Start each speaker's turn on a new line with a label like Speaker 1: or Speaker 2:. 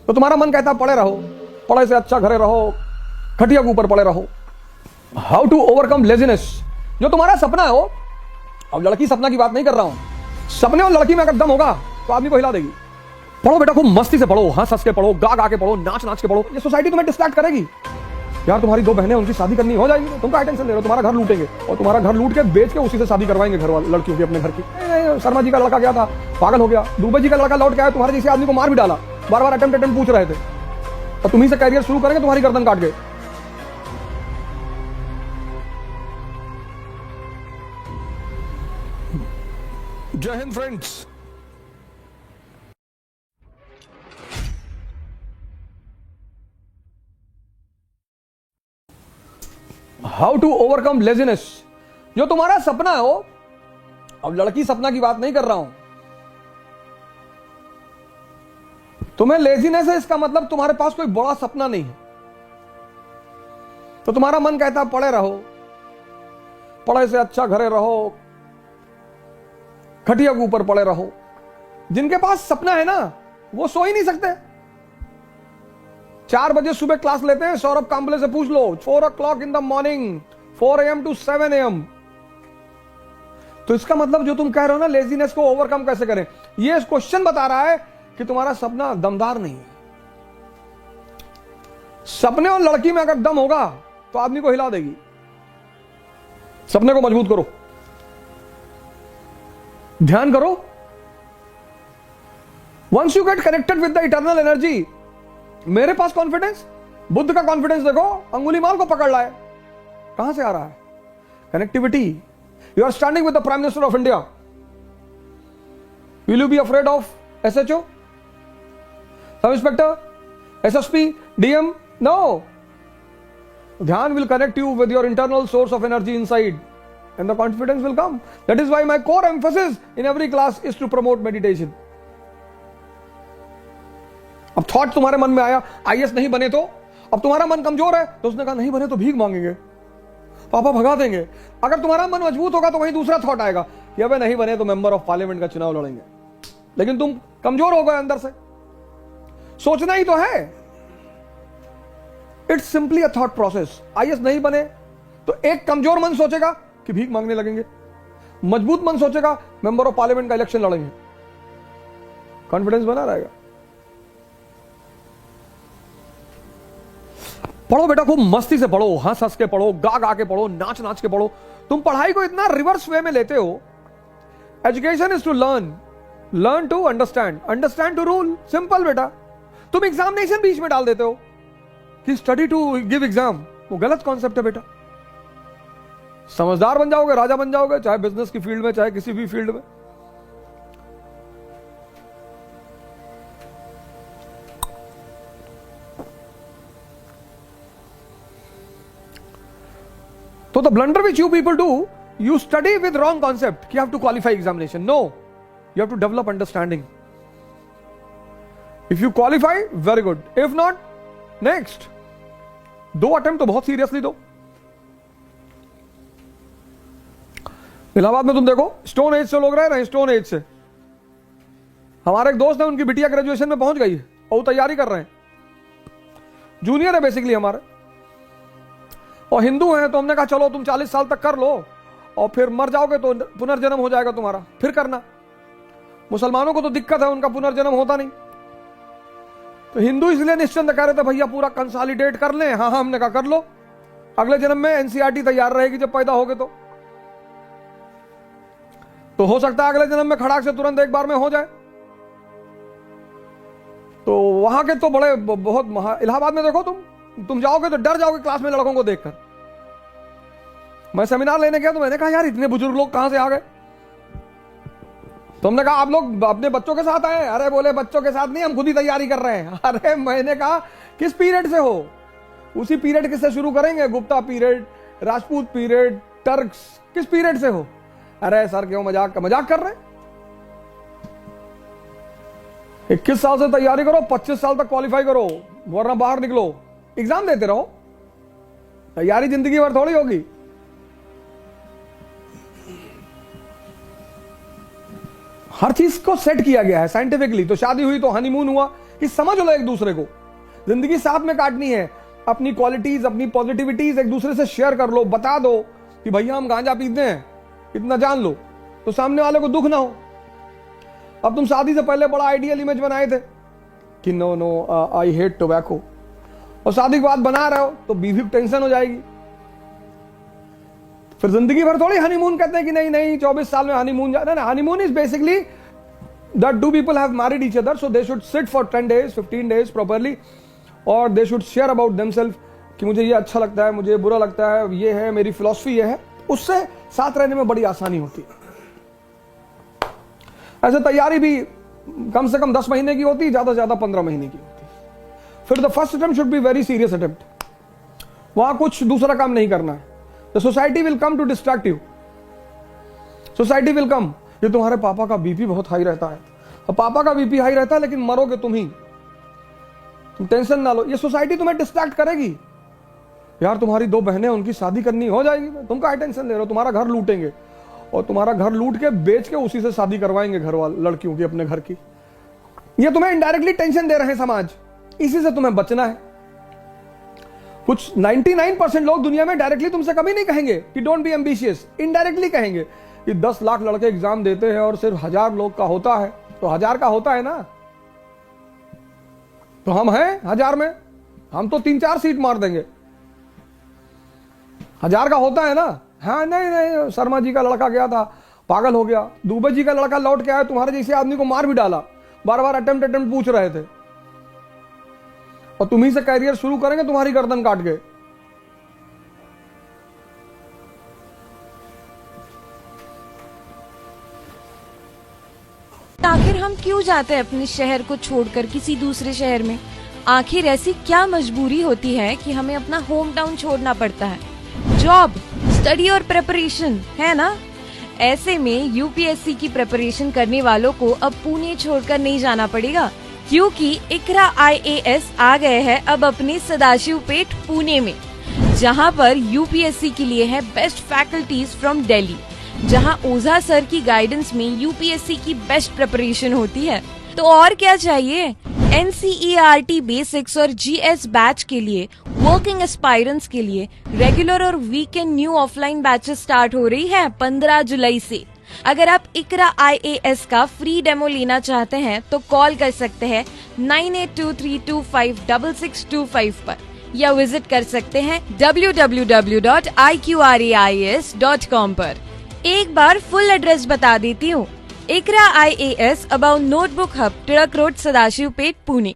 Speaker 1: तो तुम्हारा मन कहता पड़े रहो, पड़े से अच्छा घरे रहो, खटिया के ऊपर पड़े रहो। How to overcome laziness. जो तुम्हारा सपना है वो, अब लड़की सपना की बात नहीं कर रहा हूं, सपने और लड़की में अगर दम होगा तो आदमी को हिला देगी। पढ़ो बेटा, खूब मस्ती से पढ़ो, हंस हंस के पढ़ो, गा गा के पढ़ो, नाच नाच के पढ़ो। ये सोसाइटी तुम्हें डिस्ट्रैक्ट करेगी। यार तुम्हारी 2 बहनें, उनकी शादी करनी हो जाएगी, तुम क्या टेंशन ले रहे हो? तुम्हारा घर लूटेंगे और तुम्हारा घर लूट के बेच के उसी से शादी करवाएंगे घर वाले लड़कियों की, अपने घर की। शर्मा जी का लड़का गया था, पागल हो गया। दुबे जी का लड़का लौट के आया, तुम्हारे जैसे आदमी को मार भी डाला, बार बार अटेम्प्ट पूछ रहे थे, और तुम्ही से कैरियर शुरू करेंगे, तुम्हारी गर्दन काट गए। जय हिंद friends. How to overcome laziness. जो तुम्हारा सपना है वो, अब लड़की सपना की बात नहीं कर रहा हूं, तुम्हें लेजीनेस है, इसका मतलब तुम्हारे पास कोई बड़ा सपना नहीं है। तो तुम्हारा मन कहता पड़े रहो, पड़े से अच्छा घरे रहो, खटिया के ऊपर पड़े रहो। जिनके पास सपना है ना, वो सो ही नहीं सकते। 4 बजे सुबह क्लास लेते हैं, सौरभ कांबले से पूछ लो, 4 o'clock in the morning, 4 AM to 7 AM। तो इसका मतलब जो तुम कह रहे हो ना, लेजीनेस को ओवरकम कैसे करें, ये क्वेश्चन बता रहा है कि तुम्हारा सपना दमदार नहीं है। सपने और लड़की में अगर दम होगा तो आदमी को हिला देगी। सपने को मजबूत करो, ध्यान करो। Once you get connected with the eternal energy, मेरे पास कॉन्फिडेंस, बुद्ध का कॉन्फिडेंस देखो, अंगुली माल को पकड़ लाए। कहां से आ रहा है? Connectivity. You are standing with the prime minister of India, will you be afraid of SHO, sub inspector, SSP, DM? No. ध्यान will connect you with your internal source of energy inside, and the confidence will come. That is why my core emphasis in every class is to promote meditation. अब thought तुम्हारे मन में आया, IAS नहीं बने तो, अब तुम्हारा मन कमजोर है तो उसने कहा नहीं बने तो भीख मांगेंगे, पापा भगा देंगे। अगर तुम्हारा मन मजबूत होगा तो वहीं दूसरा थॉट आएगा कि अबे नहीं बने तो मेंबर ऑफ पार्लियामेंट का चुनाव लड़ेंगे। लेकिन तुम कमजोर हो गए अंदर से, सोचना ही तो है। It's simply a thought process. IAS नहीं बने तो एक कमजोर मन सोचेगा कि भीख मांगने लगेंगे, मजबूत मन सोचेगा मेंबर ऑफ पार्लियामेंट का इलेक्शन लड़ेंगे। कॉन्फिडेंस बना रहेगा। पढ़ो बेटा, खूब मस्ती से पढ़ो, हंस हंस के पढ़ो, गा गा के पढ़ो, नाच नाच के पढ़ो। तुम पढ़ाई को इतना रिवर्स वे में लेते हो। Education is to learn, learn to understand, understand to rule. Simple बेटा। तुम एग्जामिनेशन बीच में डाल देते हो कि स्टडी टू गिव एग्जाम, वो गलत कॉन्सेप्ट है बेटा। समझदार बन जाओगे, राजा बन जाओगे, चाहे बिजनेस की फील्ड में, चाहे किसी भी फील्ड में। So the blunder which you people do, you study with wrong concept कि you have to qualify examination. No, you have to develop understanding. If you qualify, very good. If not, next. 2 attempt तो बहुत seriously दो। इलाहाबाद में तुम देखो, stone age से लोग रह रहे हैं, स्टोन एज से। हमारे एक दोस्त है, उनकी बिटिया ग्रेजुएशन में पहुंच गई है और तैयारी कर रहे हैं, जूनियर है बेसिकली हमारे, और हिंदू हैं। तो हमने कहा चलो तुम 40 साल तक कर लो और फिर मर जाओगे तो पुनर्जन्म हो जाएगा तुम्हारा, फिर करना। मुसलमानों को तो दिक्कत है, उनका पुनर्जन्म होता नहीं। तो हिंदू इसलिए निश्चिंत कह रहे थे भैया पूरा कंसोलिडेट कर लें। हाँ, हमने कहा कर लो, अगले जन्म में NCERT तैयार रहेगी जब पैदा होगे तो हो सकता है अगले जन्म में खड़ाक से तुरंत एक बार में हो जाए। तो वहां के तो बड़े बहुत इलाहाबाद में देखो, तुम जाओगे तो डर जाओगे क्लास में लड़कों को देखकर। मैं सेमिनार लेने गया तो मैंने कहा यार इतने बुजुर्ग लोग कहां से आ गए। तो हमने कहा आप लोग अपने बच्चों के साथ आए? अरे बोले बच्चों के साथ नहीं, हम खुद ही तैयारी कर रहे हैं। अरे मैंने कहा किस पीरियड से हो? उसी पीरियड किससे शुरू करेंगे? Gupta period, Rajput period, Turks, किस पीरियड से हो? अरे सर क्यों मजाक कर रहे हैं? 21 साल से तैयारी करो, 25 साल तक क्वालिफाई करो, वरना बाहर निकलो, एग्जाम देते रहो। तैयारी जिंदगी भर थोड़ी होगी। हर चीज को सेट किया गया है साइंटिफिकली। तो शादी हुई तो हनीमून हुआ, कि समझ लो एक दूसरे को, जिंदगी साथ में काटनी है, अपनी क्वालिटीज अपनी पॉजिटिविटीज एक दूसरे से शेयर कर लो, बता दो कि भैया हम गांजा पीते हैं, इतना जान लो, तो सामने वाले को दुख ना हो। अब तुम शादी से पहले बड़ा आइडियल इमेज बनाए थे कि no no I hate tobacco, और शादी के बाद बना रहे हो तो बीवी टेंशन हो जाएगी। फिर जिंदगी भर थोड़ी हनीमून कहते हैं कि नहीं नहीं 24 साल में हनीमून जाना है। Honeymoon is basically that two people have married each other, so they should sit for 10 days 15 days properly, और they should share about themselves कि मुझे ये अच्छा लगता है, मुझे बुरा लगता है, ये है मेरी फिलॉसफी, ये है। उससे साथ रहने में बड़ी आसानी होती है। ऐसे तैयारी भी कम से कम 10 महीने की होती है, ज्यादा से ज्यादा 15 महीने की होती है। फिर the first attempt should be very serious attempt, वहां कुछ दूसरा काम नहीं करना है। The society will come to distract you, society will come, ये तुम्हारे पापा का बीपी बहुत हाई रहता है, और पापा का बीपी हाई रहता है लेकिन मरोगे तुम ही, तुम टेंशन ना लो, ये सोसाइटी तुम्हें डिस्ट्रैक्ट करेगी। यार तुम्हारी 2 बहनें, उनकी शादी करनी हो जाएगी, तुम क्या टेंशन ले रहे हो, तुम्हारा घर लूटेंगे, और तुम्हारा घर लूट के बेच के उसी से शादी करवाएंगे घर वाले लड़कियों की, अपने घर की। ये तुम्हें इनडायरेक्टली टेंशन दे रहे हैं समाज, इसी से तुम्हें बचना है। कुछ 99% लोग दुनिया में डायरेक्टली तुमसे कभी नहीं कहेंगे कि डोंट बी एम्बिशियस, इनडायरेक्टली कहेंगे कि 10 लाख लड़के एग्जाम देते हैं और सिर्फ 1000 लोग का होता है, तो 1000 का होता है ना, तो हम हैं 1000 में, हम तो 3-4 सीट मार देंगे। 1000 का होता है ना, हाँ नहीं नहीं शर्मा जी का लड़का गया था, पागल हो गया, दुबे जी का लड़का लौट के आया, तुम्हारे जैसे आदमी को मार भी डाला, बार बार अटेम्प्ट पूछ रहे थे, और तुम ही से कैरियर शुरू करेंगे तुम्हारी गर्दन काट के।
Speaker 2: आखिर हम क्यों जाते हैं अपने शहर को छोड़कर किसी दूसरे शहर में? आखिर ऐसी क्या मजबूरी होती है कि हमें अपना होम टाउन छोड़ना पड़ता है? जॉब, स्टडी और प्रिपरेशन, है ना? ऐसे में यूपीएससी की प्रिपरेशन करने वालों को अब पुणे छोड़कर नहीं जाना पड़ेगा, क्योंकि इकरा IAS आ गए हैं अब अपने सदाशिवपेट पुणे में, जहां पर यूपीएससी के लिए है बेस्ट फैकल्टीज फ्रॉम दिल्ली, जहां ओझा सर की गाइडेंस में यूपीएससी की बेस्ट प्रिपरेशन होती है। तो और क्या चाहिए? NCERT बेसिक्स और GS बैच के लिए, वर्किंग एस्पायरेंट्स के लिए रेगुलर और weekend new offline batches start हो रही है 15 जुलाई से। अगर आप इकरा IAS का फ्री डेमो लेना चाहते हैं तो कॉल कर सकते हैं 9823256625 पर, या विजिट कर सकते हैं www.iqrais.com पर। एक बार फुल एड्रेस बता देती हूँ, इकरा IAS about notebook hub, Tilak road, Sadashivpet, Pune.